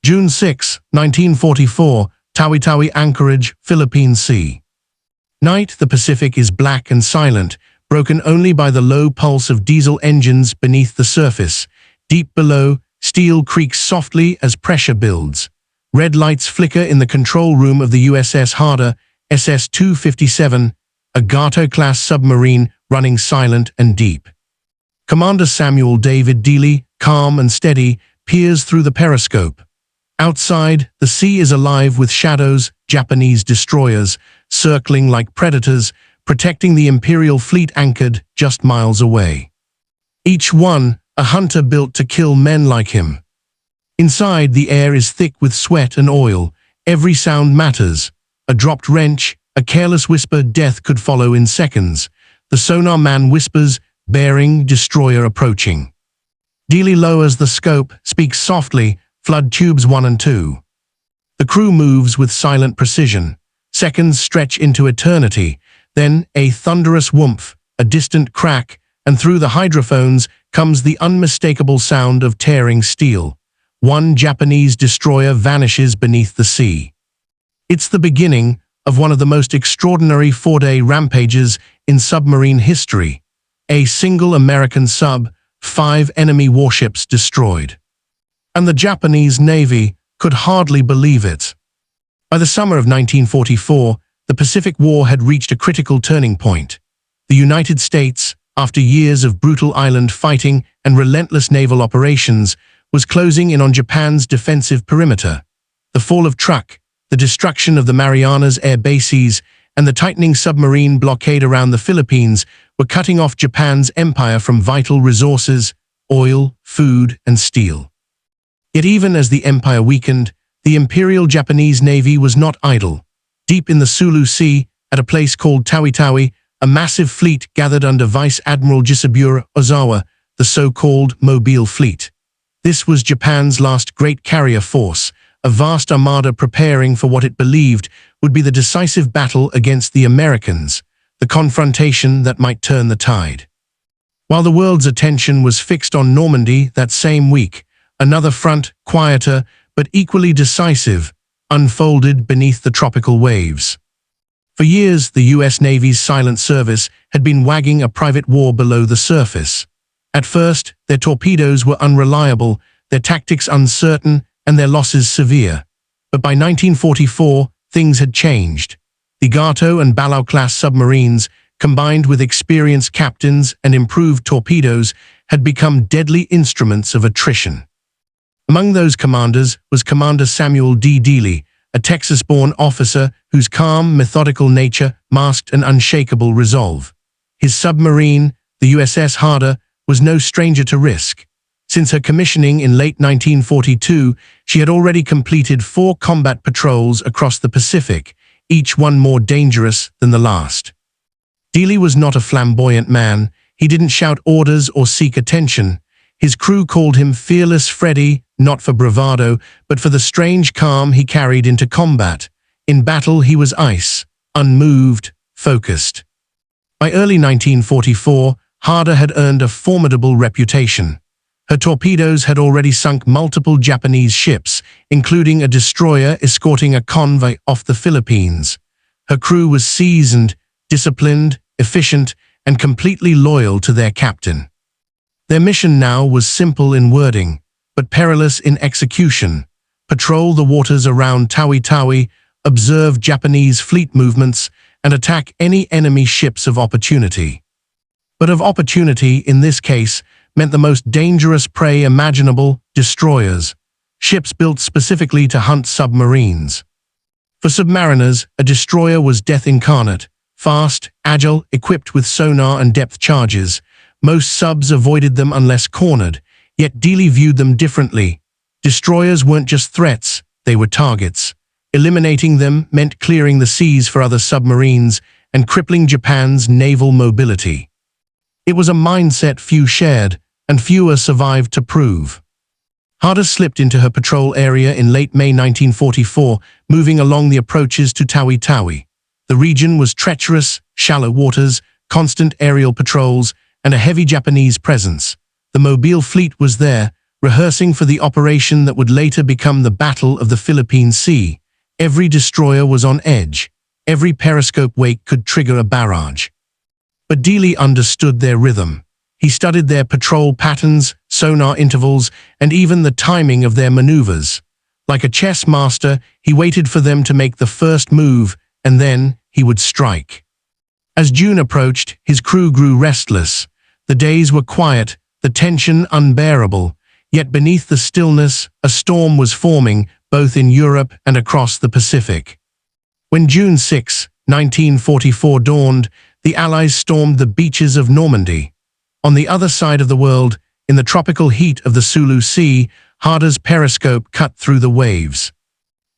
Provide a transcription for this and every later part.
June 6, 1944, Tawi-Tawi anchorage, Philippine Sea. Night, the Pacific is black and silent, broken only by the low pulse of diesel engines beneath the surface. Deep below, steel creaks softly as pressure builds. Red lights flicker in the control room of the USS Harder, SS-257, a Gato-class submarine running silent and deep. Commander Samuel David Dealey, calm and steady, peers through the periscope. Outside, the sea is alive with shadows, Japanese destroyers, circling like predators, protecting the Imperial fleet anchored just miles away. Each one, a hunter built to kill men like him. Inside, the air is thick with sweat and oil. Every sound matters. A dropped wrench, a careless whisper, death could follow in seconds. The sonar man whispers, bearing, destroyer approaching. Dealey lowers the scope, speaks softly, flood tubes 1 and 2. The crew moves with silent precision. Seconds stretch into eternity. Then a thunderous whoomph, a distant crack, and through the hydrophones comes the unmistakable sound of tearing steel. One Japanese destroyer vanishes beneath the sea. It's the beginning of one of the most extraordinary 4-day rampages in submarine history. A single American sub, 5 enemy warships destroyed. And the Japanese Navy could hardly believe it. By the summer of 1944, the Pacific War had reached a critical turning point. The United States, after years of brutal island fighting and relentless naval operations, was closing in on Japan's defensive perimeter. The fall of Truk, the destruction of the Marianas air bases, and the tightening submarine blockade around the Philippines were cutting off Japan's empire from vital resources, oil, food, and steel. Yet even as the empire weakened, the Imperial Japanese Navy was not idle. Deep in the Sulu Sea, at a place called Tawi-Tawi, a massive fleet gathered under Vice Admiral Jisaburo Ozawa, the so-called Mobile Fleet. This was Japan's last great carrier force, a vast armada preparing for what it believed would be the decisive battle against the Americans, the confrontation that might turn the tide. While the world's attention was fixed on Normandy that same week, another front, quieter but equally decisive, unfolded beneath the tropical waves. For years, the U.S. Navy's silent service had been wagging a private war below the surface. At first, their torpedoes were unreliable, their tactics uncertain, and their losses severe. But by 1944, things had changed. The Gato and Valor-class submarines, combined with experienced captains and improved torpedoes, had become deadly instruments of attrition. Among those commanders was Commander Samuel D. Dealey, a Texas-born officer whose calm, methodical nature masked an unshakable resolve. His submarine, the USS Harder, was no stranger to risk. Since her commissioning in late 1942, she had already completed 4 combat patrols across the Pacific, each one more dangerous than the last. Dealey was not a flamboyant man. He didn't shout orders or seek attention. His crew called him Fearless Freddy, not for bravado, but for the strange calm he carried into combat. In battle, he was ice, unmoved, focused. By early 1944, Harder had earned a formidable reputation. Her torpedoes had already sunk multiple Japanese ships, including a destroyer escorting a convoy off the Philippines. Her crew was seasoned, disciplined, efficient, and completely loyal to their captain. Their mission now was simple in wording, but perilous in execution. Patrol the waters around Tawi-Tawi, observe Japanese fleet movements, and attack any enemy ships of opportunity. But of opportunity, in this case, meant the most dangerous prey imaginable, destroyers, ships built specifically to hunt submarines. For submariners, a destroyer was death incarnate, fast, agile, equipped with sonar and depth charges. Most subs avoided them unless cornered, yet Dealey viewed them differently. Destroyers weren't just threats, they were targets. Eliminating them meant clearing the seas for other submarines and crippling Japan's naval mobility. It was a mindset few shared, and fewer survived to prove. Harder slipped into her patrol area in late May 1944, moving along the approaches to Tawi-Tawi. The region was treacherous, shallow waters, constant aerial patrols, and a heavy Japanese presence. The Mobile fleet was there, rehearsing for the operation that would later become the Battle of the Philippine Sea. Every destroyer was on edge. Every periscope wake could trigger a barrage. But Dealey understood their rhythm. He studied their patrol patterns, sonar intervals, and even the timing of their maneuvers. Like a chess master, he waited for them to make the first move, and then he would strike. As June approached, his crew grew restless. The days were quiet, the tension unbearable. Yet beneath the stillness, a storm was forming, both in Europe and across the Pacific. When June 6, 1944 dawned, the Allies stormed the beaches of Normandy. On the other side of the world, in the tropical heat of the Sulu Sea, Harder's periscope cut through the waves.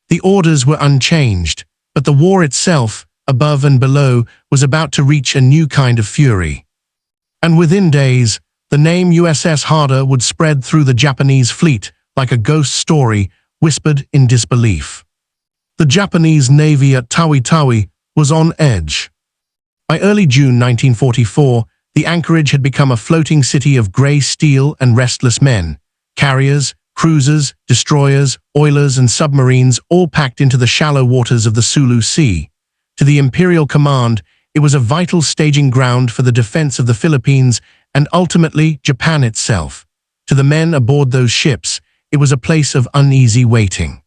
The orders were unchanged, but the war itself, above and below, was about to reach a new kind of fury. And within days, the name USS Harder would spread through the Japanese fleet like a ghost story whispered in disbelief. The Japanese Navy at Tawi-Tawi was on edge. By early June 1944, the anchorage had become a floating city of grey steel and restless men. Carriers, cruisers, destroyers, oilers, and submarines all packed into the shallow waters of the Sulu Sea. To the Imperial Command, it was a vital staging ground for the defense of the Philippines and ultimately Japan itself. To the men aboard those ships, it was a place of uneasy waiting.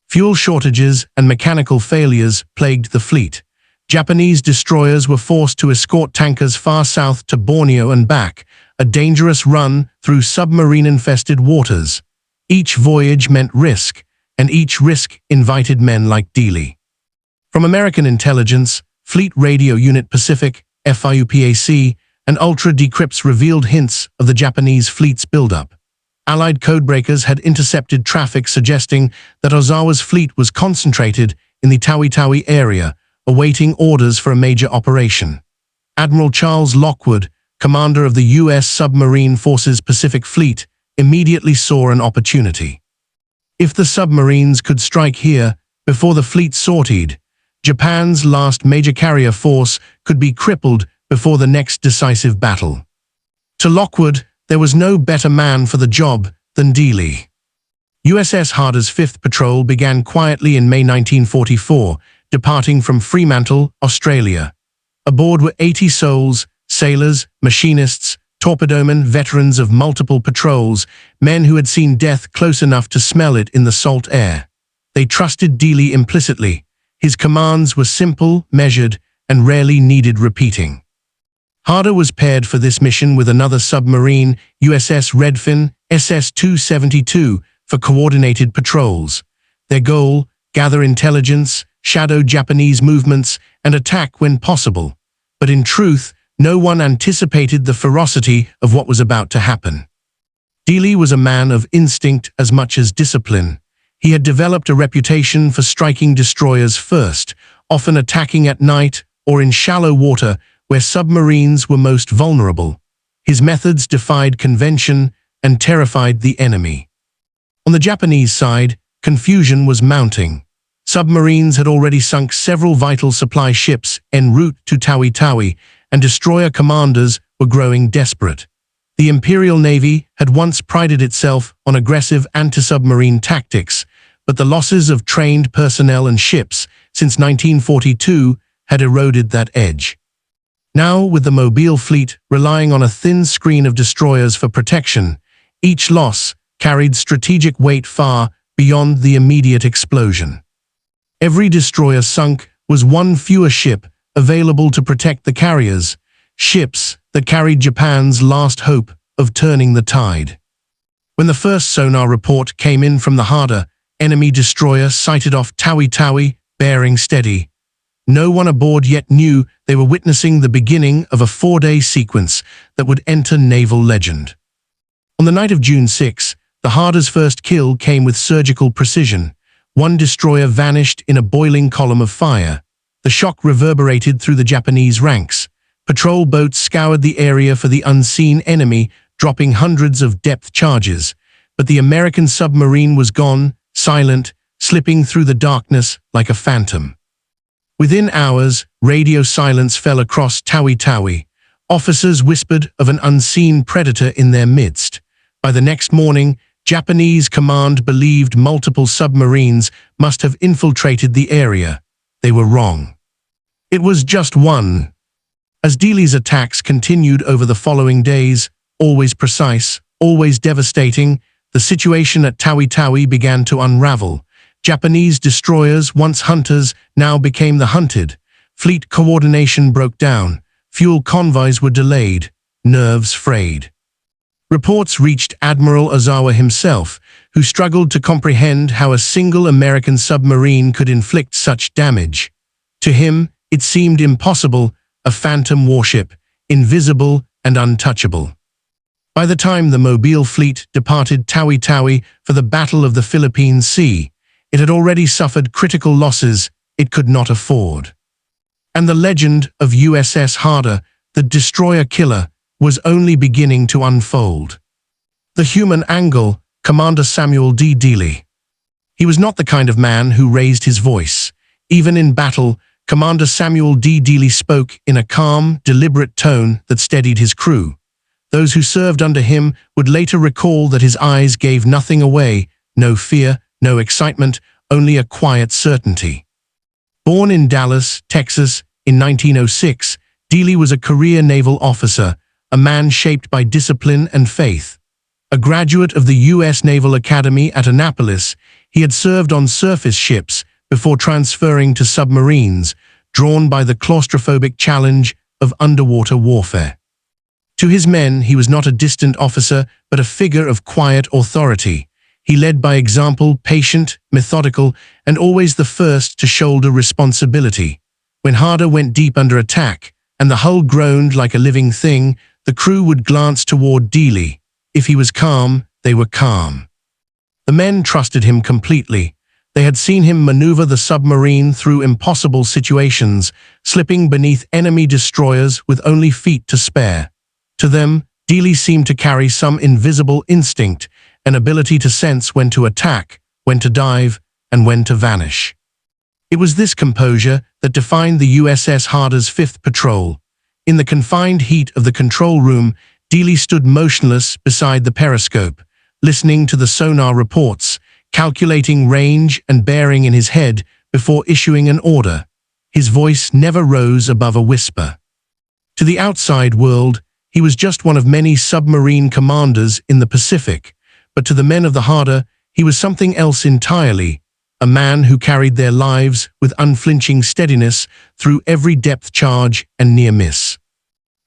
Fuel shortages and mechanical failures plagued the fleet. Japanese destroyers were forced to escort tankers far south to Borneo and back, a dangerous run through submarine-infested waters. Each voyage meant risk, and each risk invited men like Dealey. From American intelligence, Fleet Radio Unit Pacific, FIUPAC, and Ultra Decrypts revealed hints of the Japanese fleet's buildup. Allied codebreakers had intercepted traffic suggesting that Ozawa's fleet was concentrated in the Tawi-Tawi area, awaiting orders for a major operation. Admiral Charles Lockwood, commander of the U.S. Submarine Forces Pacific Fleet, immediately saw an opportunity. If the submarines could strike here before the fleet sortied, Japan's last major carrier force could be crippled before the next decisive battle. To Lockwood, there was no better man for the job than Dealey. USS Harder's 5th Patrol began quietly in May 1944, departing from Fremantle, Australia. Aboard were 80 souls, sailors, machinists, torpedomen, veterans of multiple patrols, men who had seen death close enough to smell it in the salt air. They trusted Dealey implicitly. His commands were simple, measured, and rarely needed repeating. Harder was paired for this mission with another submarine, USS Redfin, SS-272, for coordinated patrols. Their goal, gather intelligence, shadow Japanese movements, and attack when possible. But in truth, no one anticipated the ferocity of what was about to happen. Dealey was a man of instinct as much as discipline. He had developed a reputation for striking destroyers first, often attacking at night or in shallow water where submarines were most vulnerable. His methods defied convention and terrified the enemy. On the Japanese side, confusion was mounting. Submarines had already sunk several vital supply ships en route to Tawi-Tawi, and destroyer commanders were growing desperate. The Imperial Navy had once prided itself on aggressive anti-submarine tactics, but the losses of trained personnel and ships since 1942 had eroded that edge. Now, with the Mobile fleet relying on a thin screen of destroyers for protection, each loss carried strategic weight far beyond the immediate explosion. Every destroyer sunk was one fewer ship available to protect the carriers, ships that carried Japan's last hope of turning the tide. When the first sonar report came in from the Harder, enemy destroyer sighted off Tawi-Tawi, bearing steady. No one aboard yet knew they were witnessing the beginning of a 4-day sequence that would enter naval legend. On the night of June 6, the Harder's first kill came with surgical precision. One destroyer vanished in a boiling column of fire. The shock reverberated through the Japanese ranks. Patrol boats scoured the area for the unseen enemy, dropping hundreds of depth charges. But the American submarine was gone, silent, slipping through the darkness like a phantom. Within hours, radio silence fell across Tawi-Tawi. Officers whispered of an unseen predator in their midst. By the next morning, Japanese command believed multiple submarines must have infiltrated the area. They were wrong. It was just one. As Dealey's attacks continued over the following days, always precise, always devastating, the situation at Tawi-Tawi began to unravel. Japanese destroyers, once hunters, now became the hunted. Fleet coordination broke down. Fuel convoys were delayed. Nerves frayed. Reports reached Admiral Ozawa himself, who struggled to comprehend how a single American submarine could inflict such damage. To him, it seemed impossible, a phantom warship, invisible and untouchable. By the time the Mobile fleet departed Tawi-Tawi for the Battle of the Philippine Sea, it had already suffered critical losses it could not afford. And the legend of USS Harder, the destroyer killer, was only beginning to unfold. The human angle, Commander Samuel D. Dealey. He was not the kind of man who raised his voice. Even in battle, Commander Samuel D. Dealey spoke in a calm, deliberate tone that steadied his crew. Those who served under him would later recall that his eyes gave nothing away, no fear, no excitement, only a quiet certainty. Born in Dallas, Texas, in 1906, Dealey was a career naval officer, a man shaped by discipline and faith. A graduate of the U.S. Naval Academy at Annapolis, he had served on surface ships before transferring to submarines, drawn by the claustrophobic challenge of underwater warfare. To his men, he was not a distant officer, but a figure of quiet authority. He led by example, patient, methodical, and always the first to shoulder responsibility. When Harder went deep under attack, and the hull groaned like a living thing, the crew would glance toward Dealey. If he was calm, they were calm. The men trusted him completely. They had seen him maneuver the submarine through impossible situations, slipping beneath enemy destroyers with only feet to spare. To them, Dealey seemed to carry some invisible instinct, an ability to sense when to attack, when to dive, and when to vanish. It was this composure that defined the USS Harder's fifth patrol. In the confined heat of the control room, Dealey stood motionless beside the periscope, listening to the sonar reports, calculating range and bearing in his head before issuing an order. His voice never rose above a whisper. To the outside world, he was just one of many submarine commanders in the Pacific, but to the men of the Harder, he was something else entirely, a man who carried their lives with unflinching steadiness through every depth charge and near miss.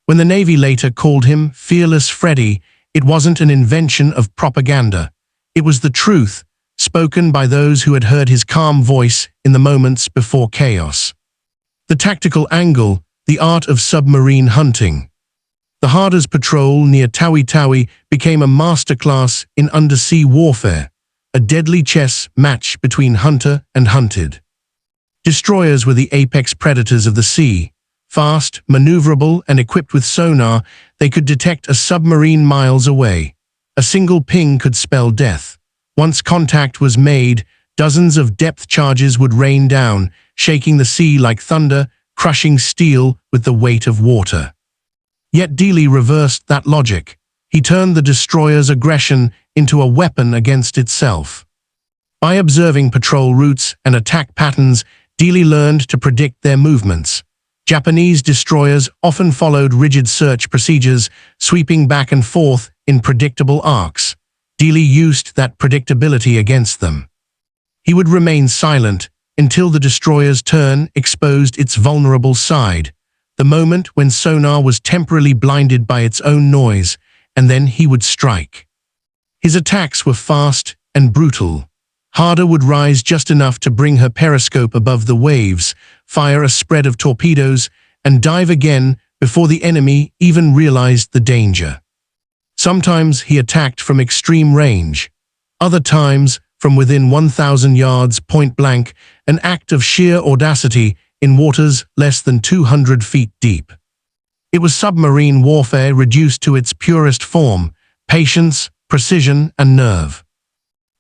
When the Navy later called him Fearless Freddy, it wasn't an invention of propaganda. It was the truth, spoken by those who had heard his calm voice in the moments before chaos. The tactical angle, the art of submarine hunting. The Harder's patrol near Tawi-Tawi became a masterclass in undersea warfare, a deadly chess match between hunter and hunted. Destroyers were the apex predators of the sea. Fast, maneuverable, and equipped with sonar, they could detect a submarine miles away. A single ping could spell death. Once contact was made, dozens of depth charges would rain down, shaking the sea like thunder, crushing steel with the weight of water. Yet Dealey reversed that logic. He turned the destroyer's aggression into a weapon against itself. By observing patrol routes and attack patterns, Dealey learned to predict their movements. Japanese destroyers often followed rigid search procedures, sweeping back and forth in predictable arcs. Dealey used that predictability against them. He would remain silent until the destroyer's turn exposed its vulnerable side, the moment when sonar was temporarily blinded by its own noise, and then he would strike. His attacks were fast and brutal. Harder would rise just enough to bring her periscope above the waves, fire a spread of torpedoes, and dive again before the enemy even realized the danger. Sometimes he attacked from extreme range. Other times, from within 1,000 yards point blank, an act of sheer audacity in waters less than 200 feet deep. It was submarine warfare reduced to its purest form, patience, precision, and nerve.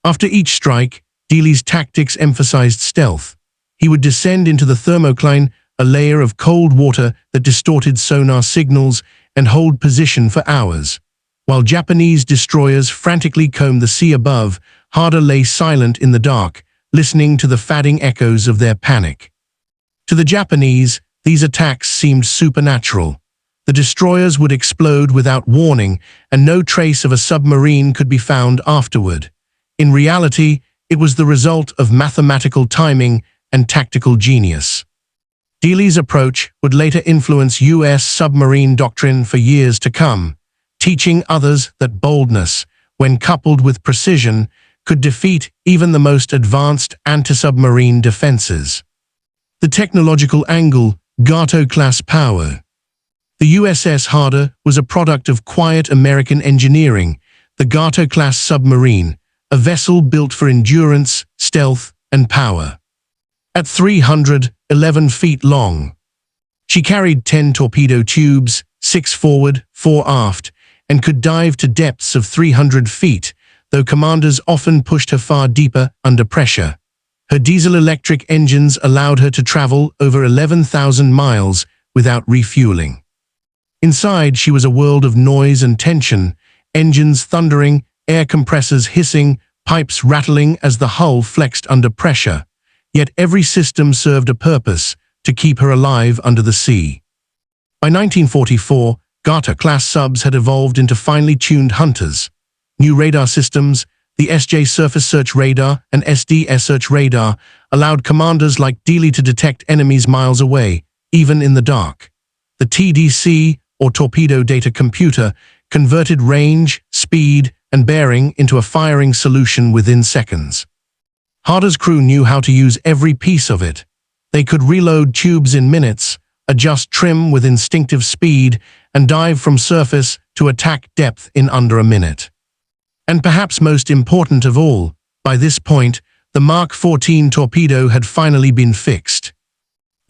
After each strike, Dealey's tactics emphasized stealth. He would descend into the thermocline, a layer of cold water that distorted sonar signals, and hold position for hours. While Japanese destroyers frantically combed the sea above, Harder lay silent in the dark, listening to the fading echoes of their panic. To the Japanese, these attacks seemed supernatural. The destroyers would explode without warning, and no trace of a submarine could be found afterward. In reality, it was the result of mathematical timing and tactical genius. Dealey's approach would later influence U.S. submarine doctrine for years to come, teaching others that boldness, when coupled with precision, could defeat even the most advanced anti-submarine defenses. The technological angle, Gato-class power. The USS Harder was a product of quiet American engineering, the Gato-class submarine, a vessel built for endurance, stealth, and power. At 311 feet long, she carried 10 torpedo tubes, 6 forward, 4 aft, and could dive to depths of 300 feet, though commanders often pushed her far deeper under pressure. Her diesel-electric engines allowed her to travel over 11,000 miles without refueling. Inside, she was a world of noise and tension, engines thundering, air compressors hissing, pipes rattling as the hull flexed under pressure. Yet every system served a purpose, to keep her alive under the sea. By 1944, Gato-class subs had evolved into finely tuned hunters. New radar systems, the SJ Surface Search Radar and SD Air Search Radar, allowed commanders like Dealey to detect enemies miles away, even in the dark. The TDC, or Torpedo Data Computer, converted range, speed, and bearing into a firing solution within seconds. Harder's crew knew how to use every piece of it. They could reload tubes in minutes, adjust trim with instinctive speed, and dive from surface to attack depth in under a minute. And perhaps most important of all, by this point, the Mark 14 torpedo had finally been fixed.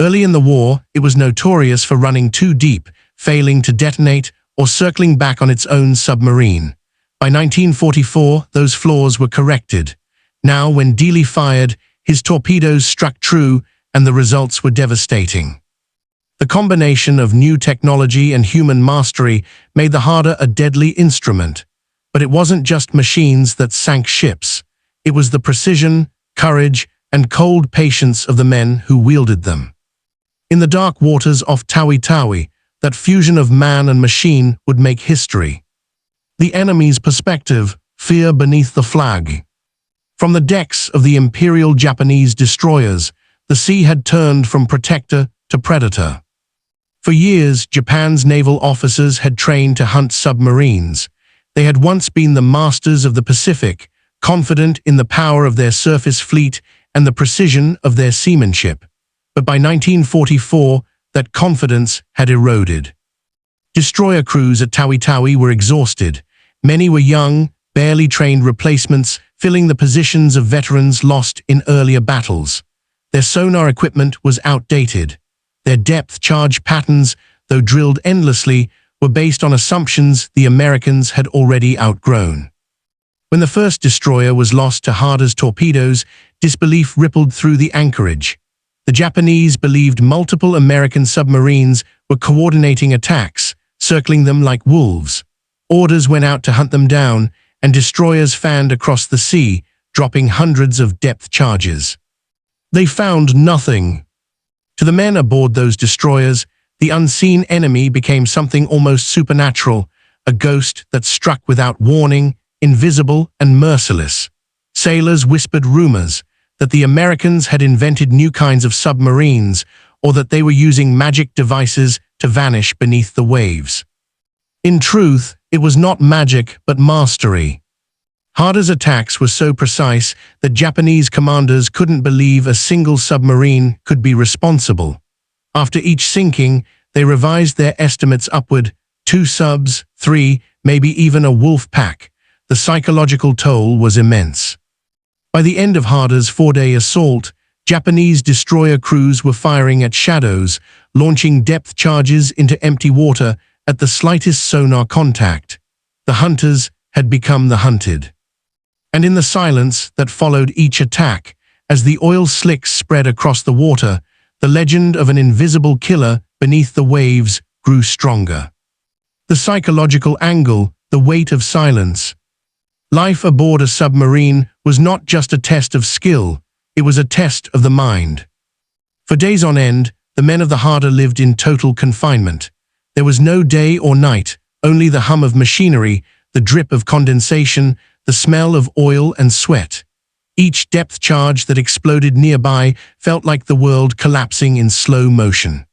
Early in the war, it was notorious for running too deep, failing to detonate, or circling back on its own submarine. By 1944, those flaws were corrected. Now, when Dealey fired, his torpedoes struck true, and the results were devastating. The combination of new technology and human mastery made the Harder a deadly instrument. But it wasn't just machines that sank ships. It was the precision, courage, and cold patience of the men who wielded them. In the dark waters off Tawi-Tawi, that fusion of man and machine would make history. The enemy's perspective, fear beneath the flag. From the decks of the Imperial Japanese destroyers, the sea had turned from protector to predator. For years, Japan's naval officers had trained to hunt submarines. They had once been the masters of the Pacific, confident in the power of their surface fleet and the precision of their seamanship. But by 1944, that confidence had eroded. Destroyer crews at Tawi-Tawi were exhausted. Many were young, barely trained replacements, filling the positions of veterans lost in earlier battles. Their sonar equipment was outdated. Their depth charge patterns, though drilled endlessly, were based on assumptions the Americans had already outgrown. When the first destroyer was lost to Harder's torpedoes, disbelief rippled through the anchorage. The Japanese believed multiple American submarines were coordinating attacks, circling them like wolves. Orders went out to hunt them down, and destroyers fanned across the sea, dropping hundreds of depth charges. They found nothing. To the men aboard those destroyers, the unseen enemy became something almost supernatural, a ghost that struck without warning, invisible and merciless. Sailors whispered rumors that the Americans had invented new kinds of submarines, or that they were using magic devices to vanish beneath the waves. In truth, it was not magic but mastery. Harder's attacks were so precise that Japanese commanders couldn't believe a single submarine could be responsible. After each sinking, they revised their estimates upward, 2 subs, 3, maybe even a wolf pack. The psychological toll was immense. By the end of Harder's 4-day assault, Japanese destroyer crews were firing at shadows, launching depth charges into empty water at the slightest sonar contact. The hunters had become the hunted. And in the silence that followed each attack, as the oil slicks spread across the water, the legend of an invisible killer beneath the waves grew stronger. The psychological angle, the weight of silence. Life aboard a submarine was not just a test of skill, it was a test of the mind. For days on end, the men of the Harder lived in total confinement. There was no day or night, only the hum of machinery, the drip of condensation, the smell of oil and sweat. Each depth charge that exploded nearby felt like the world collapsing in slow motion.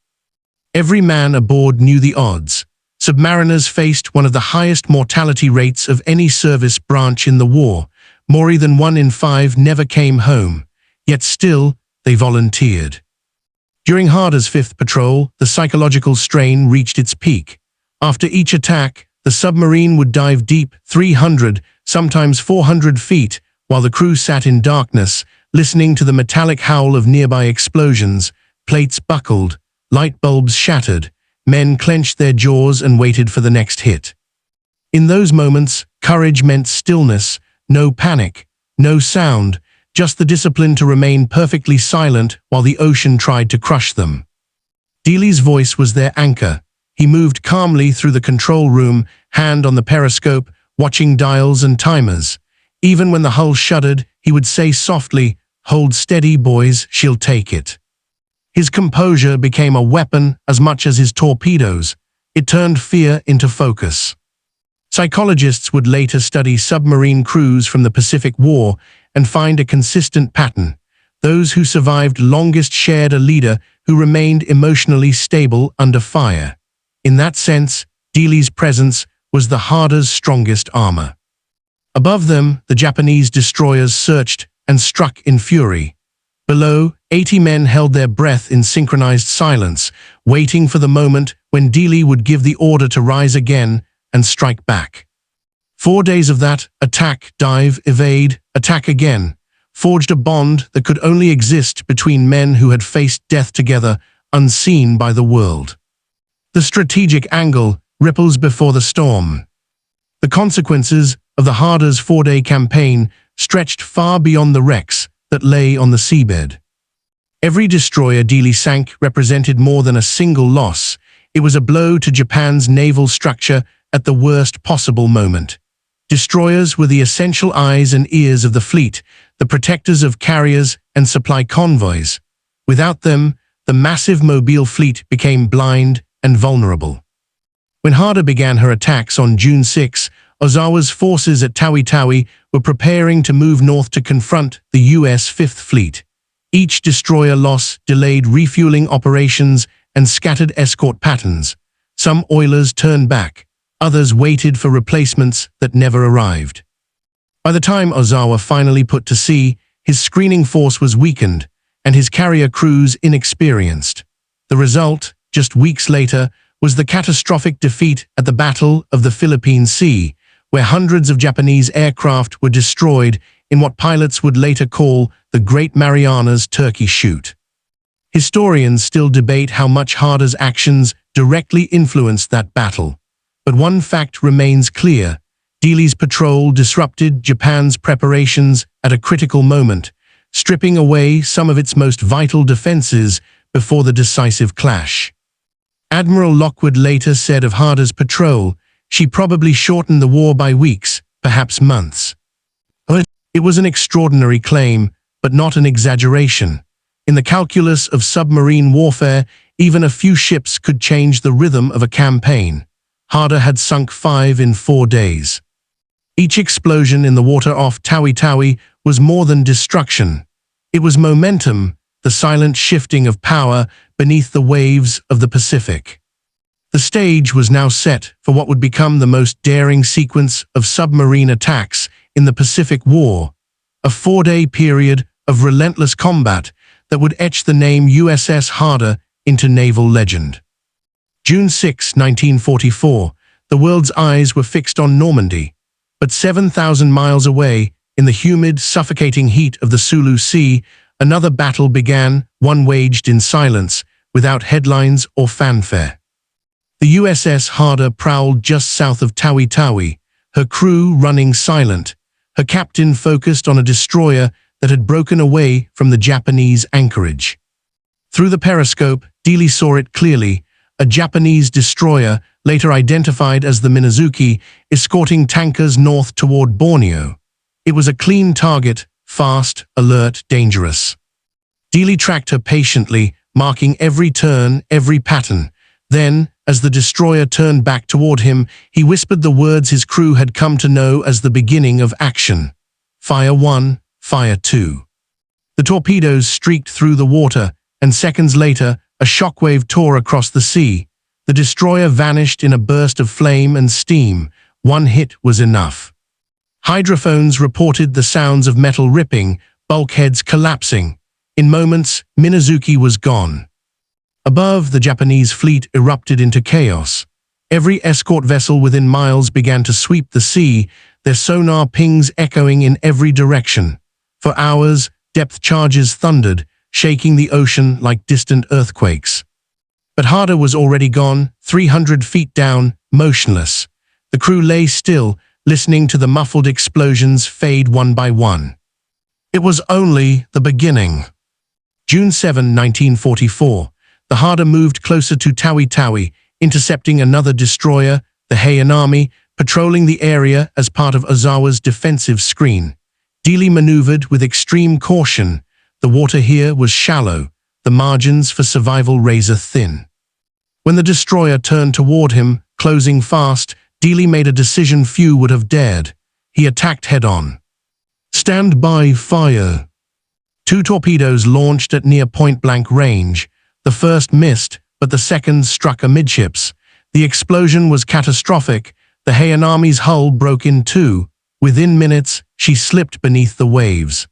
Every man aboard knew the odds. Submariners faced one of the highest mortality rates of any service branch in the war. More than 1 in 5 never came home, yet still they volunteered. During Harder's 5th patrol, the psychological strain reached its peak. After each attack, the submarine would dive deep 300, sometimes 400 feet, while the crew sat in darkness, listening to the metallic howl of nearby explosions. Plates buckled, light bulbs shattered, men clenched their jaws and waited for the next hit. In those moments, courage meant stillness, no panic, no sound, just the discipline to remain perfectly silent while the ocean tried to crush them. Dealey's voice was their anchor. He moved calmly through the control room, hand on the periscope, watching dials and timers. Even when the hull shuddered, he would say softly, "Hold steady, boys, she'll take it." His composure became a weapon as much as his torpedoes. It turned fear into focus. Psychologists would later study submarine crews from the Pacific War and find a consistent pattern. Those who survived longest shared a leader who remained emotionally stable under fire. In that sense, Dealey's presence was the Harder's strongest armor. Above them, the Japanese destroyers searched and struck in fury. Below, 80 men held their breath in synchronized silence, waiting for the moment when Dealey would give the order to rise again and strike back. 4 days of that, attack, dive, evade, attack again, forged a bond that could only exist between men who had faced death together, unseen by the world. The strategic angle, ripples before the storm. The consequences of the Harder's 4-day campaign stretched far beyond the wrecks that lay on the seabed. Every destroyer Dealey sank represented more than a single loss. It was a blow to Japan's naval structure at the worst possible moment. Destroyers were the essential eyes and ears of the fleet, the protectors of carriers and supply convoys. Without them, the massive Mobile fleet became blind and vulnerable. When Harder began her attacks on June 6, Ozawa's forces at Tawi-Tawi were preparing to move north to confront the U.S. Fifth Fleet. Each destroyer loss delayed refueling operations and scattered escort patterns. Some oilers turned back, others waited for replacements that never arrived. By the time Ozawa finally put to sea, his screening force was weakened and his carrier crews inexperienced. The result, just weeks later, was the catastrophic defeat at the Battle of the Philippine Sea, where hundreds of Japanese aircraft were destroyed in what pilots would later call the Great Marianas Turkey Shoot. Historians still debate how much Harder's actions directly influenced that battle. But one fact remains clear: Dealey's patrol disrupted Japan's preparations at a critical moment, stripping away some of its most vital defenses before the decisive clash. Admiral Lockwood later said of Harder's patrol, "She probably shortened the war by weeks, perhaps months." It was an extraordinary claim, but not an exaggeration. In the calculus of submarine warfare, even a few ships could change the rhythm of a campaign. Harder had sunk 5 in 4 days. Each explosion in the water off Tawi-Tawi was more than destruction. It was momentum, the silent shifting of power beneath the waves of the Pacific. The stage was now set for what would become the most daring sequence of submarine attacks in the Pacific War, a 4-day period of relentless combat that would etch the name USS Harder into naval legend. June 6, 1944, the world's eyes were fixed on Normandy, but 7,000 miles away, in the humid, suffocating heat of the Sulu Sea, another battle began, one waged in silence, without headlines or fanfare. The USS Harder prowled just south of Tawi-Tawi, her crew running silent, her captain focused on a destroyer that had broken away from the Japanese anchorage. Through the periscope, Dealey saw it clearly, a Japanese destroyer, later identified as the Minazuki, escorting tankers north toward Borneo. It was a clean target, fast, alert, dangerous. Dealey tracked her patiently, marking every turn, every pattern. Then, as the destroyer turned back toward him, he whispered the words his crew had come to know as the beginning of action. Fire 1, Fire 2. The torpedoes streaked through the water, and seconds later, a shockwave tore across the sea. The destroyer vanished in a burst of flame and steam. One hit was enough. Hydrophones reported the sounds of metal ripping, bulkheads collapsing. In moments, Minazuki was gone. Above, the Japanese fleet erupted into chaos. Every escort vessel within miles began to sweep the sea, their sonar pings echoing in every direction. For hours, depth charges thundered, shaking the ocean like distant earthquakes. But Harder was already gone, 300 feet down, motionless. The crew lay still, listening to the muffled explosions fade one by one. It was only the beginning. June 7, 1944. The Harder moved closer to Tawi-Tawi, intercepting another destroyer, the Hayanami, patrolling the area as part of Ozawa's defensive screen. Dealey maneuvered with extreme caution. The water here was shallow, the margins for survival razor-thin. When the destroyer turned toward him, closing fast, Dealey made a decision few would have dared. He attacked head-on. "Stand by, fire." 2 torpedoes launched at near point-blank range. The first missed, but the second struck amidships. The explosion was catastrophic. The Hayanami's hull broke in two. Within minutes, she slipped beneath the waves.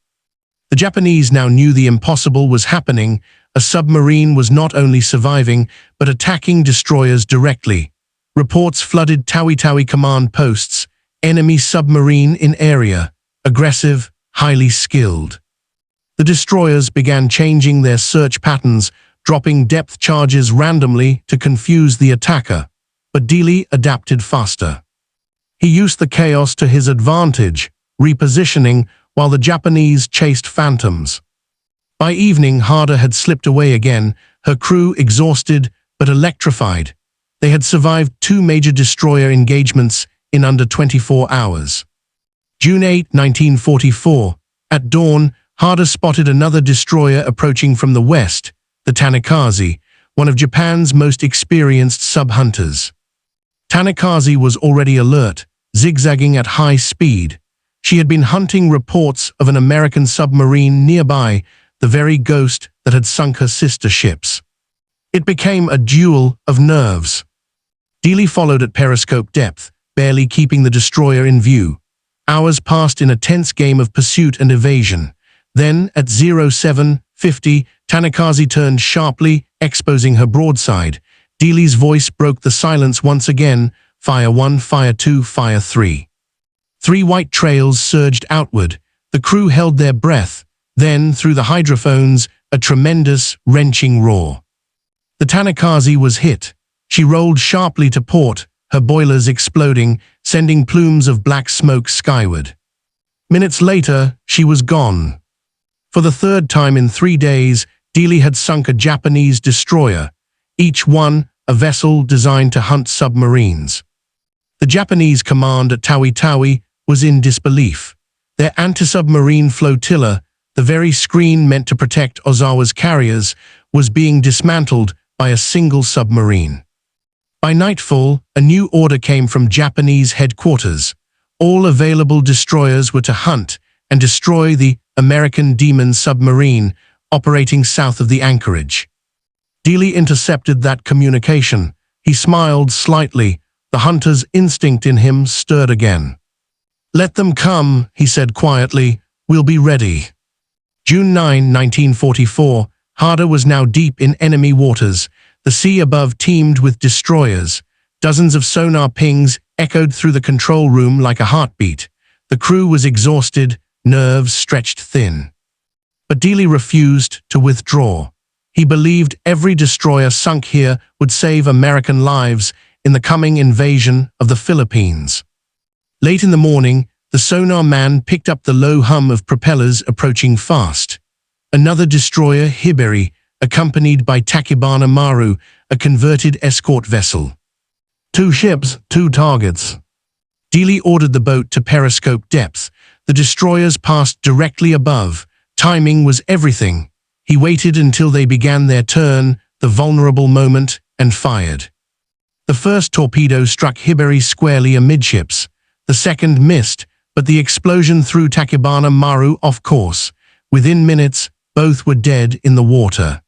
The Japanese now knew the impossible was happening. A submarine was not only surviving, but attacking destroyers directly. Reports flooded Tawi-Tawi command posts. Enemy submarine in area. Aggressive, highly skilled. The destroyers began changing their search patterns, dropping depth charges randomly to confuse the attacker. But Dealey adapted faster. He used the chaos to his advantage, repositioning while the Japanese chased phantoms. By evening, Harder had slipped away again, her crew exhausted but electrified. They had survived 2 major destroyer engagements in under 24 hours. June 8, 1944. At dawn, Harder spotted another destroyer approaching from the west, the Tanikaze, one of Japan's most experienced sub-hunters. Tanikaze was already alert, zigzagging at high speed. She had been hunting reports of an American submarine nearby, the very ghost that had sunk her sister ships. It became a duel of nerves. Dealey followed at periscope depth, barely keeping the destroyer in view. Hours passed in a tense game of pursuit and evasion. Then, at 07:50, Tanikaze turned sharply, exposing her broadside. Dealey's voice broke the silence once again. Fire 1, Fire 2, Fire 3. 3 white trails surged outward. The crew held their breath. Then, through the hydrophones, a tremendous, wrenching roar. The Tanikaze was hit. She rolled sharply to port, her boilers exploding, sending plumes of black smoke skyward. Minutes later, she was gone. For the 3rd time in 3 days, Dealey had sunk a Japanese destroyer, each one a vessel designed to hunt submarines. The Japanese command at Tawi-Tawi was in disbelief. Their anti-submarine flotilla, the very screen meant to protect Ozawa's carriers, was being dismantled by a single submarine. By nightfall, a new order came from Japanese headquarters. All available destroyers were to hunt and destroy the American Demon submarine operating south of the anchorage. Dealey intercepted that communication. He smiled slightly. The hunter's instinct in him stirred again. "Let them come," he said quietly. "We'll be ready." June 9, 1944. Harder was now deep in enemy waters. The sea above teemed with destroyers. Dozens of sonar pings echoed through the control room like a heartbeat. The crew was exhausted, nerves stretched thin. But Dealey refused to withdraw. He believed every destroyer sunk here would save American lives in the coming invasion of the Philippines. Late in the morning, the sonar man picked up the low hum of propellers approaching fast. Another destroyer, Hiberi, accompanied by Tachibana Maru, a converted escort vessel. 2 ships, 2 targets. Dealey ordered the boat to periscope depth. The destroyers passed directly above. Timing was everything. He waited until they began their turn, the vulnerable moment, and fired. The first torpedo struck Hibari squarely amidships. The second missed, but the explosion threw Tachibana Maru off course. Within minutes, both were dead in the water.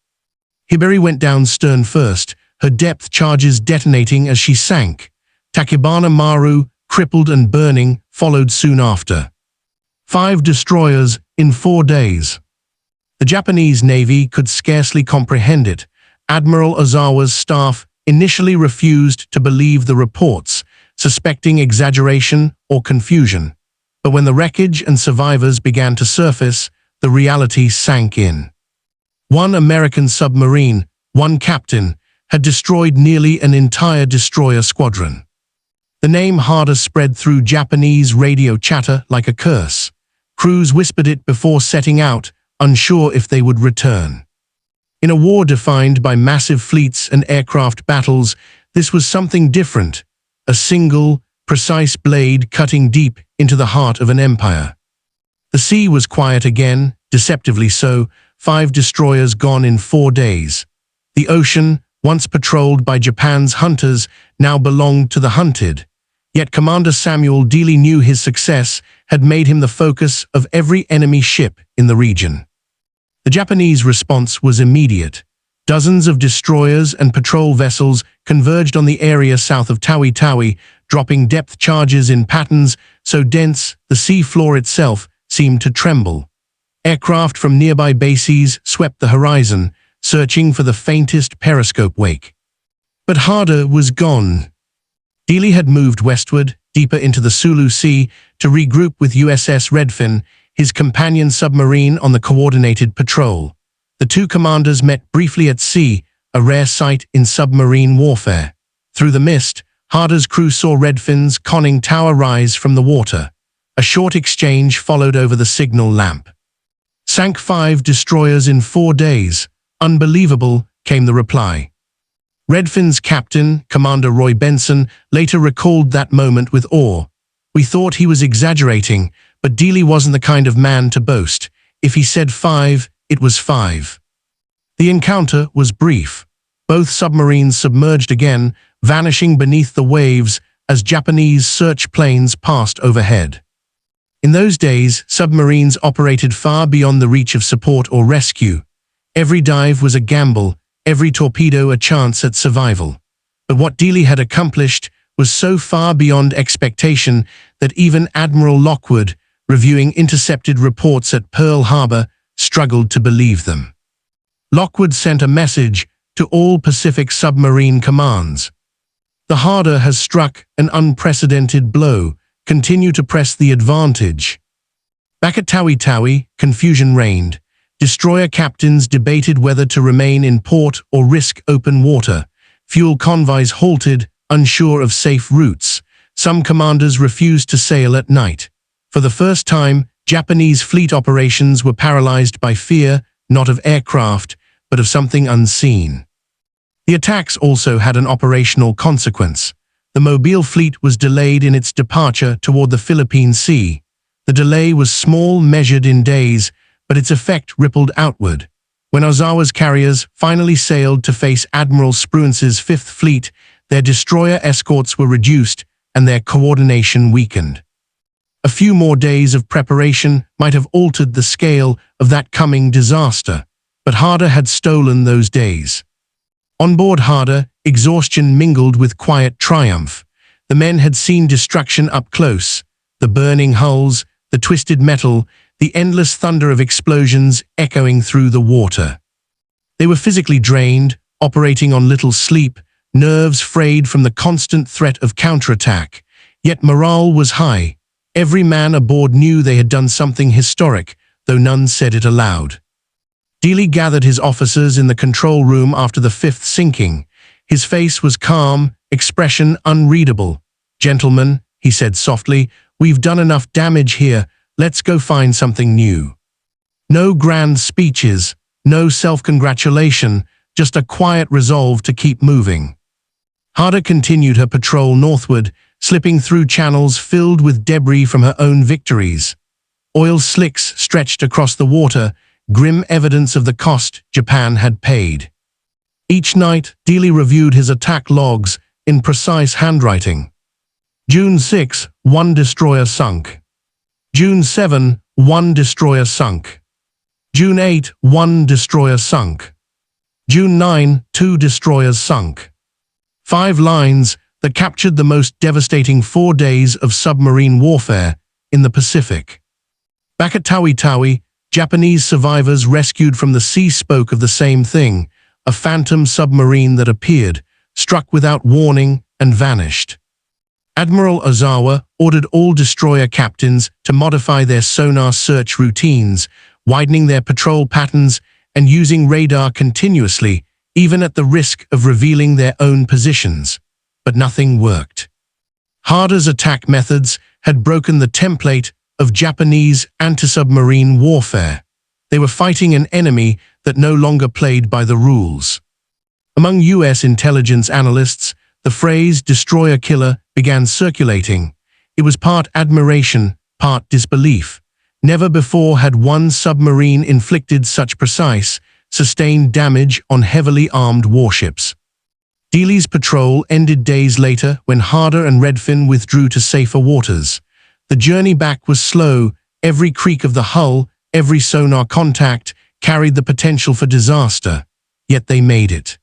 Hibari went down stern first, her depth charges detonating as she sank. Tachibana Maru, crippled and burning, followed soon after. 5 destroyers in 4 days. The Japanese Navy could scarcely comprehend it. Admiral Ozawa's staff initially refused to believe the reports, suspecting exaggeration or confusion. But when the wreckage and survivors began to surface, the reality sank in. 1 American submarine, 1 captain, had destroyed nearly an entire destroyer squadron. The name Harder spread through Japanese radio chatter like a curse. Crews whispered it before setting out, unsure if they would return. In a war defined by massive fleets and aircraft battles, this was something different, a single, precise blade cutting deep into the heart of an empire. The sea was quiet again, deceptively so, 5 destroyers gone in 4 days. The ocean, once patrolled by Japan's hunters, now belonged to the hunted. Yet Commander Samuel Dealey knew his success had made him the focus of every enemy ship in the region. The Japanese response was immediate. Dozens of destroyers and patrol vessels converged on the area south of Tawi-Tawi, dropping depth charges in patterns so dense the sea floor itself seemed to tremble. Aircraft from nearby bases swept the horizon, searching for the faintest periscope wake. But Harder was gone. Dealey had moved westward, deeper into the Sulu Sea, to regroup with USS Redfin, his companion submarine on the coordinated patrol. The 2 commanders met briefly at sea, a rare sight in submarine warfare. Through the mist, Harder's crew saw Redfin's conning tower rise from the water. A short exchange followed over the signal lamp. "Sank 5 destroyers in 4 days. Unbelievable," came the reply. Redfin's captain, Commander Roy Benson, later recalled that moment with awe. "We thought he was exaggerating, but Dealey wasn't the kind of man to boast. If he said 5, it was 5. The encounter was brief. Both submarines submerged again, vanishing beneath the waves as Japanese search planes passed overhead. In those days, submarines operated far beyond the reach of support or rescue. Every dive was a gamble, every torpedo a chance at survival. But what Dealey had accomplished was so far beyond expectation that even Admiral Lockwood, reviewing intercepted reports at Pearl Harbor, struggled to believe them. Lockwood sent a message to all Pacific submarine commands. "The Harder has struck an unprecedented blow. Continue to press the advantage." Back at Tawi-Tawi, confusion reigned. Destroyer captains debated whether to remain in port or risk open water. Fuel convoys halted, unsure of safe routes. Some commanders refused to sail at night. For the first time, Japanese fleet operations were paralyzed by fear, not of aircraft, but of something unseen. The attacks also had an operational consequence. The Mobile fleet was delayed in its departure toward the Philippine Sea. The delay was small, measured in days, but its effect rippled outward. When Ozawa's carriers finally sailed to face Admiral Spruance's 5th Fleet, their destroyer escorts were reduced and their coordination weakened. A few more days of preparation might have altered the scale of that coming disaster, but Harder had stolen those days. On board Harder, exhaustion mingled with quiet triumph. The men had seen destruction up close, the burning hulls, the twisted metal, the endless thunder of explosions echoing through the water. They were physically drained, operating on little sleep, nerves frayed from the constant threat of counterattack. Yet morale was high. Every man aboard knew they had done something historic, though none said it aloud. Dealey gathered his officers in the control room after the 5th sinking. His face was calm, expression unreadable. "Gentlemen," he said softly, "we've done enough damage here. Let's go find something new." No grand speeches, No self-congratulation, just a quiet resolve to keep moving. Harder continued her patrol northward, slipping through channels filled with debris from her own victories. Oil slicks stretched across the water, grim evidence of the cost Japan had paid. Each night, Dealey reviewed his attack logs in precise handwriting. June 6, 1 destroyer sunk. June 7, 1 destroyer sunk. June 8, 1 destroyer sunk. June 9, 2 destroyers sunk. 5 lines that captured the most devastating 4 days of submarine warfare in the Pacific. Back at Tawi-Tawi, Japanese survivors rescued from the sea spoke of the same thing, a phantom submarine that appeared, struck without warning, and vanished. Admiral Ozawa ordered all destroyer captains to modify their sonar search routines, widening their patrol patterns and using radar continuously, even at the risk of revealing their own positions. But nothing worked. Harder's attack methods had broken the template of Japanese anti-submarine warfare. They were fighting an enemy that no longer played by the rules. Among U.S. intelligence analysts, the phrase destroyer killer began circulating. It was part admiration, part disbelief. Never before had one submarine inflicted such precise, sustained damage on heavily armed warships. Dealey's patrol ended days later when Harder and Redfin withdrew to safer waters. The journey back was slow. Every creak of the hull, every sonar contact carried the potential for disaster, yet they made it.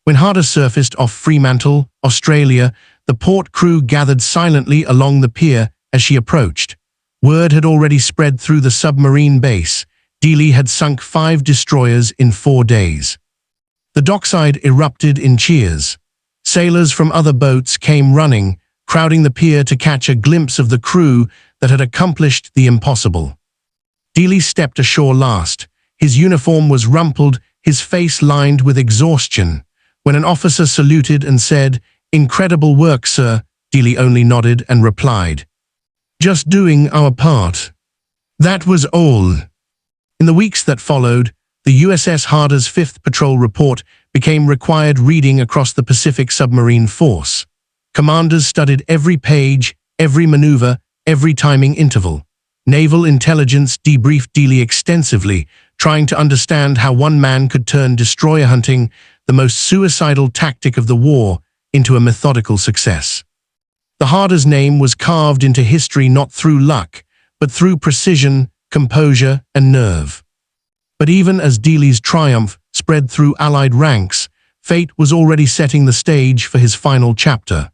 When Harder surfaced off Fremantle, Australia, the port crew gathered silently along the pier as she approached. Word had already spread through the submarine base. Dealey had sunk 5 destroyers in 4 days. The dockside erupted in cheers. Sailors from other boats came running, crowding the pier to catch a glimpse of the crew that had accomplished the impossible. Dealey stepped ashore last. His uniform was rumpled, his face lined with exhaustion. When an officer saluted and said, "Incredible work, sir," Dealey only nodded and replied, "Just doing our part." That was all. In the weeks that followed, the USS Harder's 5th Patrol Report became required reading across the Pacific Submarine Force. Commanders studied every page, every maneuver, every timing interval. Naval intelligence debriefed Dealey extensively, trying to understand how one man could turn destroyer hunting, the most suicidal tactic of the war, into a methodical success. The Harder's name was carved into history not through luck, but through precision, composure, and nerve. But even as Dealey's triumph spread through Allied ranks, fate was already setting the stage for his final chapter.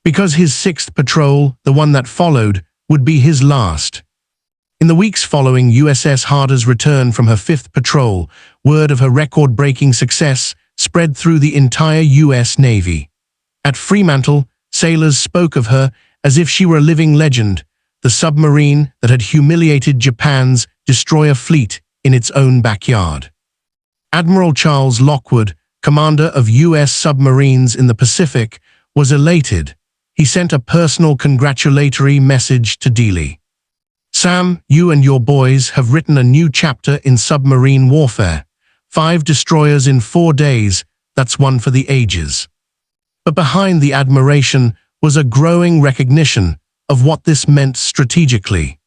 Because his 6th patrol, the one that followed, would be his last. In the weeks following USS Harder's return from her 5th patrol, word of her record-breaking success spread through the entire U.S. Navy. At Fremantle, sailors spoke of her as if she were a living legend, the submarine that had humiliated Japan's destroyer fleet in its own backyard. Admiral Charles Lockwood, commander of U.S. submarines in the Pacific, was elated. He sent a personal congratulatory message to Dealey. "Sam, you and your boys have written a new chapter in submarine warfare. 5 destroyers in 4 days, that's one for the ages." But behind the admiration was a growing recognition of what this meant strategically.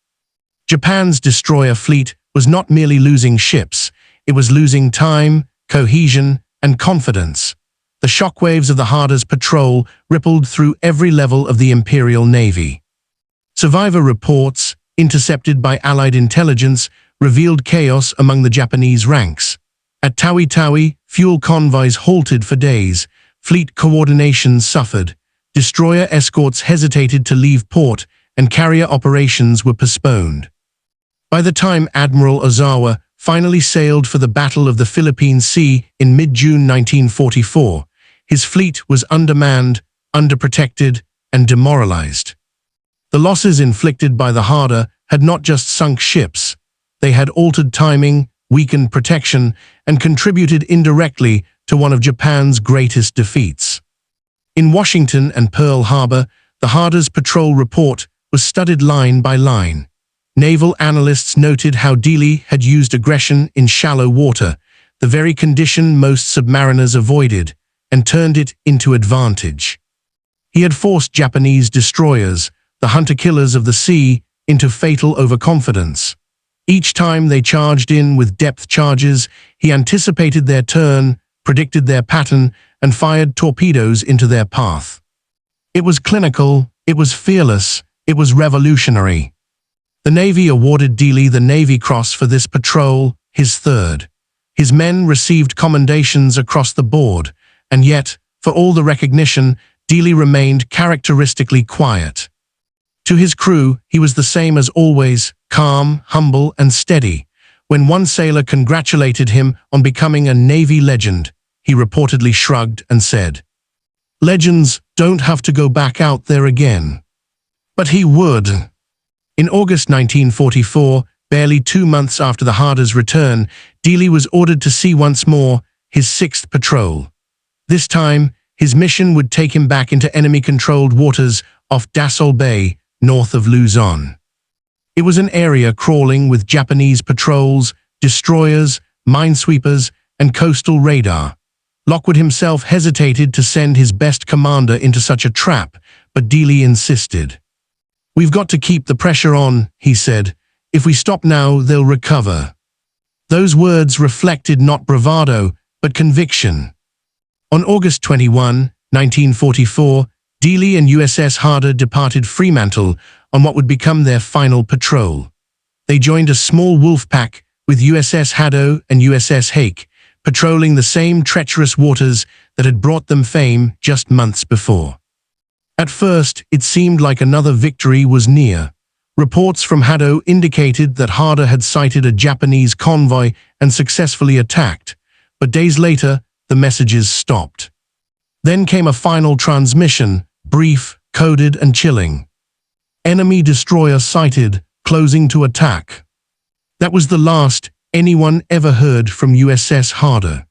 Japan's destroyer fleet was not merely losing ships, it was losing time, cohesion, and confidence. The shockwaves of the Harder's patrol rippled through every level of the Imperial Navy. Survivor reports, intercepted by Allied intelligence, revealed chaos among the Japanese ranks. At Tawi-Tawi, fuel convoys halted for days, fleet coordination suffered, destroyer escorts hesitated to leave port, and carrier operations were postponed. By the time Admiral Ozawa finally sailed for the Battle of the Philippine Sea in mid-June 1944, his fleet was undermanned, underprotected, and demoralized. The losses inflicted by the Harder had not just sunk ships, they had altered timing, weakened protection, and contributed indirectly to one of Japan's greatest defeats. In Washington and Pearl Harbor, the Harder's patrol report was studied line by line. Naval analysts noted how Dealey had used aggression in shallow water, the very condition most submariners avoided, and turned it into advantage. He had forced Japanese destroyers, the hunter-killers of the sea, into fatal overconfidence. Each time they charged in with depth charges, he anticipated their turn, predicted their pattern, and fired torpedoes into their path. It was clinical, it was fearless, it was revolutionary. The Navy awarded Dealey the Navy Cross for this patrol, his third. His men received commendations across the board, and yet, for all the recognition, Dealey remained characteristically quiet. To his crew, he was the same as always, calm, humble, and steady. When one sailor congratulated him on becoming a Navy legend, he reportedly shrugged and said, "Legends don't have to go back out there again." But he would. In August 1944, barely 2 months after the Harder's return, Dealey was ordered to sea once more, his sixth patrol. This time, his mission would take him back into enemy-controlled waters off Dassault Bay, north of Luzon. It was an area crawling with Japanese patrols, destroyers, minesweepers, and coastal radar. Lockwood himself hesitated to send his best commander into such a trap, but Dealey insisted. "We've got to keep the pressure on," he said. "If we stop now, they'll recover." Those words reflected not bravado, but conviction. On August 21, 1944, Dealey and USS Harder departed Fremantle on what would become their final patrol. They joined a small wolf pack with USS Harder and USS Hake, patrolling the same treacherous waters that had brought them fame just months before. At first, it seemed like another victory was near. Reports from Harder indicated that Harder had sighted a Japanese convoy and successfully attacked, but days later, the messages stopped. Then came a final transmission, brief, coded, and chilling. "Enemy destroyer sighted, closing to attack." That was the last anyone ever heard from USS Harder.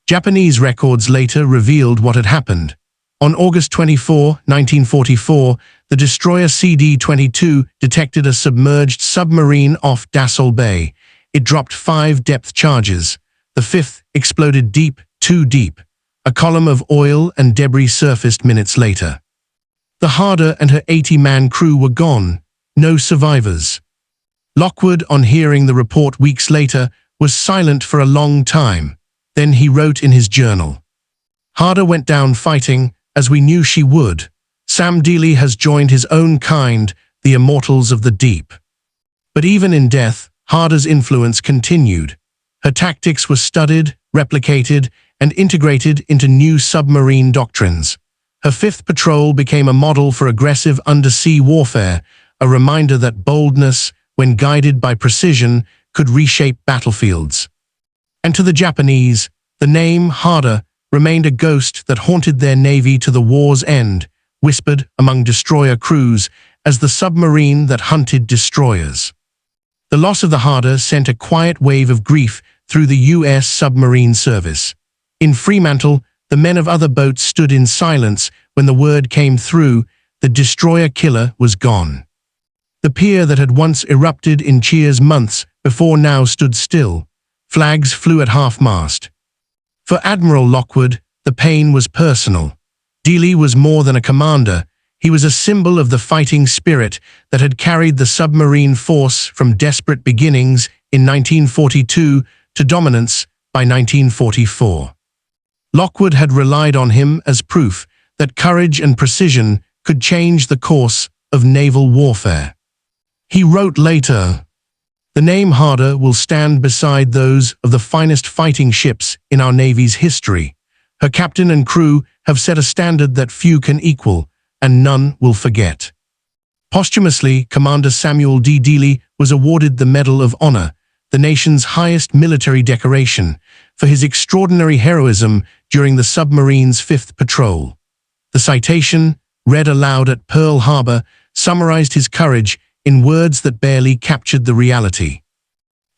Japanese records later revealed what had happened. On August 24, 1944, the destroyer CD-22 detected a submerged submarine off Dassault Bay. It dropped 5 depth charges. The 5th exploded deep, too deep. A column of oil and debris surfaced minutes later. The Harder and her 80-man crew were gone. No survivors. Lockwood, on hearing the report weeks later, was silent for a long time. Then he wrote in his journal, "Harder went down fighting, as we knew she would. Sam Dealey has joined his own kind, the immortals of the deep." But even in death, Harder's influence continued. Her tactics were studied, replicated, and integrated into new submarine doctrines. Her 5th patrol became a model for aggressive undersea warfare, a reminder that boldness, when guided by precision, could reshape battlefields. And to the Japanese, the name Harder remained a ghost that haunted their navy to the war's end, whispered among destroyer crews as the submarine that hunted destroyers. The loss of the Harder sent a quiet wave of grief through the U.S. submarine service. In Fremantle, the men of other boats stood in silence when the word came through: the destroyer killer was gone. The pier that had once erupted in cheers months before now stood still. Flags flew at half-mast. For Admiral Lockwood, the pain was personal. Dealey was more than a commander. He was a symbol of the fighting spirit that had carried the submarine force from desperate beginnings in 1942 to dominance by 1944. Lockwood had relied on him as proof that courage and precision could change the course of naval warfare. He wrote later, "The name Harder will stand beside those of the finest fighting ships in our Navy's history. Her captain and crew have set a standard that few can equal, and none will forget." Posthumously, Commander Samuel D. Dealey was awarded the Medal of Honor, the nation's highest military decoration, for his extraordinary heroism during the submarine's 5th patrol. The citation, read aloud at Pearl Harbor, summarized his courage in words that barely captured the reality.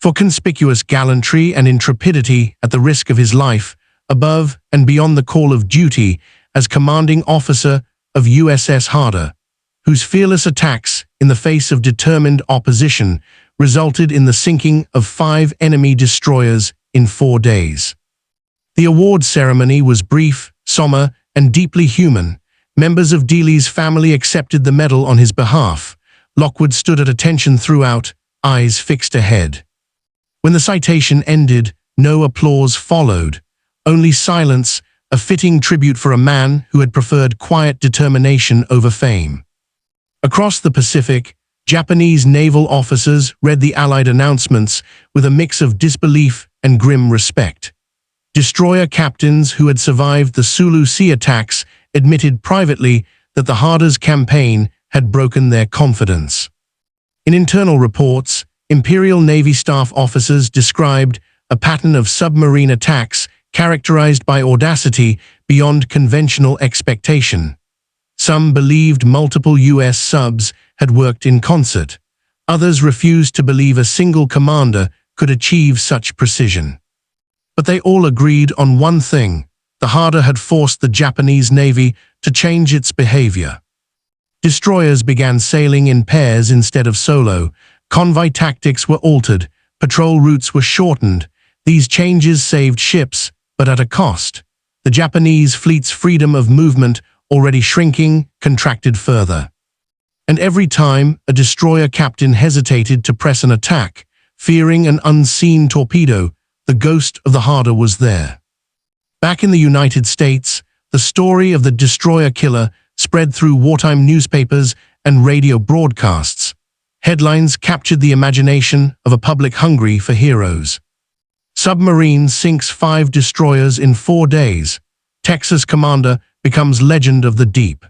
"For conspicuous gallantry and intrepidity at the risk of his life, above and beyond the call of duty as commanding officer of USS Harder, whose fearless attacks in the face of determined opposition, resulted in the sinking of 5 enemy destroyers in 4 days. The award ceremony was brief, somber, and deeply human. Members of Dealey's family accepted the medal on his behalf. Lockwood stood at attention throughout, eyes fixed ahead. When the citation ended, no applause followed, only silence, a fitting tribute for a man who had preferred quiet determination over fame. Across the Pacific, Japanese naval officers read the Allied announcements with a mix of disbelief and grim respect. Destroyer captains who had survived the Sulu Sea attacks admitted privately that the Harder's campaign had broken their confidence. In internal reports, Imperial Navy staff officers described a pattern of submarine attacks characterized by audacity beyond conventional expectation. Some believed multiple U.S. subs had worked in concert. Others refused to believe a single commander could achieve such precision. But they all agreed on one thing: the Harder had forced the Japanese Navy to change its behavior. Destroyers began sailing in pairs instead of solo, convoy tactics were altered, patrol routes were shortened. These changes saved ships, but at a cost. The Japanese fleet's freedom of movement, already shrinking, contracted further. And every time a destroyer captain hesitated to press an attack, fearing an unseen torpedo, the ghost of the Harder was there. Back in the United States, the story of the destroyer killer spread through wartime newspapers and radio broadcasts. Headlines captured the imagination of a public hungry for heroes. Submarine sinks 5 destroyers in 4 days. Texas commander becomes legend of the deep.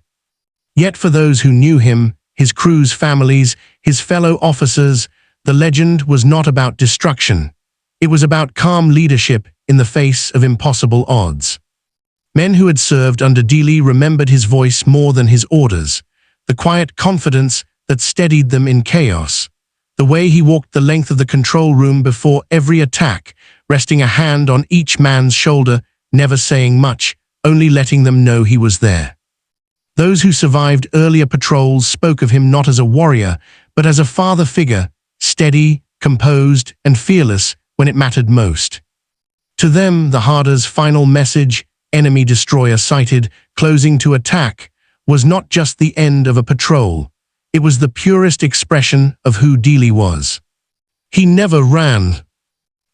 Yet for those who knew him, his crew's families, his fellow officers, the legend was not about destruction. It was about calm leadership in the face of impossible odds. Men who had served under Dealey remembered his voice more than his orders, the quiet confidence that steadied them in chaos, the way he walked the length of the control room before every attack, resting a hand on each man's shoulder, never saying much, only letting them know he was there. Those who survived earlier patrols spoke of him not as a warrior, but as a father figure, steady, composed, and fearless when it mattered most. To them, the Harder's final message, enemy destroyer sighted, closing to attack, was not just the end of a patrol. It was the purest expression of who Dealey was. He never ran.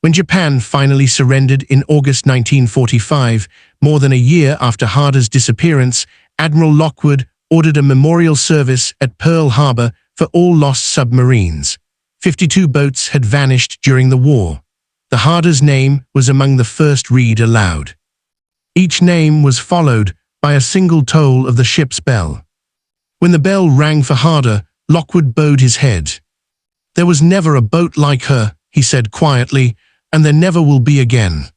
When Japan finally surrendered in August 1945, more than a year after Harder's disappearance, Admiral Lockwood ordered a memorial service at Pearl Harbor for all lost submarines. 52 boats had vanished during the war. The Harder's name was among the first read aloud. Each name was followed by a single toll of the ship's bell. When the bell rang for Harder, Lockwood bowed his head. "There was never a boat like her," he said quietly, "and there never will be again."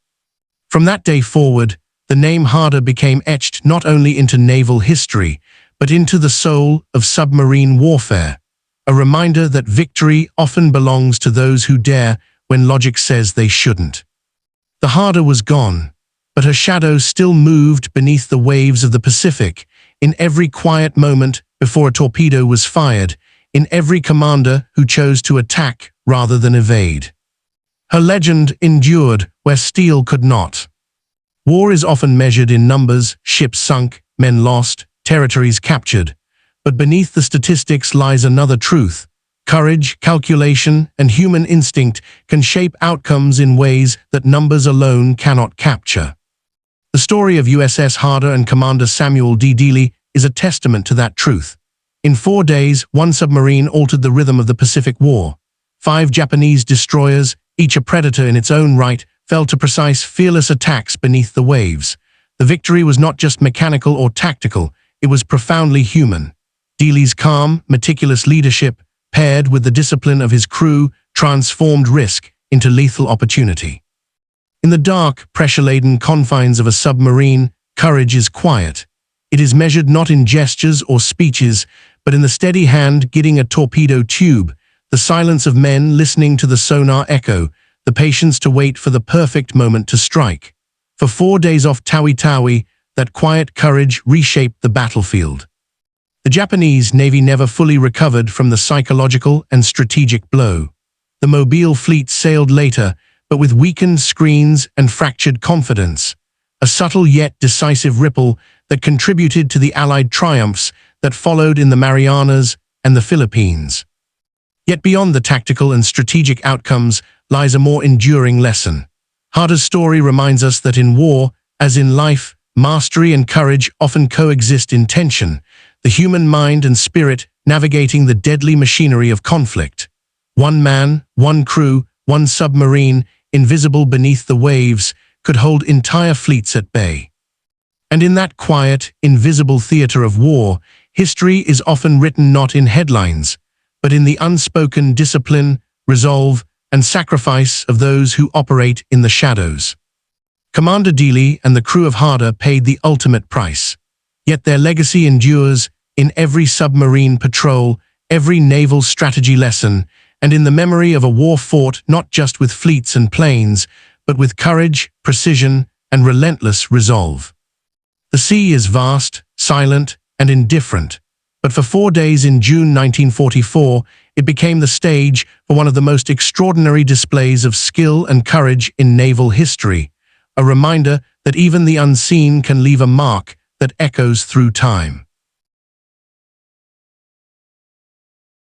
From that day forward, the name Harder became etched not only into naval history, but into the soul of submarine warfare, a reminder that victory often belongs to those who dare when logic says they shouldn't. The Harder was gone, but her shadow still moved beneath the waves of the Pacific, in every quiet moment before a torpedo was fired, in every commander who chose to attack rather than evade. Her legend endured where steel could not. War is often measured in numbers, ships sunk, men lost, territories captured. But beneath the statistics lies another truth. Courage, calculation, and human instinct can shape outcomes in ways that numbers alone cannot capture. The story of USS Harder and Commander Samuel D. Dealey is a testament to that truth. In 4 days, one submarine altered the rhythm of the Pacific War. 5 Japanese destroyers, each a predator in its own right, fell to precise, fearless attacks beneath the waves. The victory was not just mechanical or tactical, it was profoundly human. Dealey's calm, meticulous leadership, paired with the discipline of his crew, transformed risk into lethal opportunity. In the dark, pressure-laden confines of a submarine, courage is quiet. It is measured not in gestures or speeches, but in the steady hand guiding a torpedo tube, the silence of men listening to the sonar echo, the patience to wait for the perfect moment to strike. For 4 days off WWII, that quiet courage reshaped the battlefield. The Japanese Navy never fully recovered from the psychological and strategic blow. The Mobile fleet sailed later, but with weakened screens and fractured confidence, a subtle yet decisive ripple that contributed to the Allied triumphs that followed in the Marianas and the Philippines. Yet beyond the tactical and strategic outcomes lies a more enduring lesson. Harder's story reminds us that in war, as in life, mastery and courage often coexist in tension, the human mind and spirit navigating the deadly machinery of conflict. One man, one crew, one submarine, invisible beneath the waves, could hold entire fleets at bay. And in that quiet, invisible theater of war, history is often written not in headlines, but in the unspoken discipline, resolve, and sacrifice of those who operate in the shadows. Commander Dealey and the crew of Harder paid the ultimate price, yet their legacy endures in every submarine patrol, every naval strategy lesson, and in the memory of a war fought not just with fleets and planes, but with courage, precision, and relentless resolve. The sea is vast, silent, and indifferent, but for 4 days in June 1944, it became the stage for one of the most extraordinary displays of skill and courage in naval history, a reminder that even the unseen can leave a mark that echoes through time.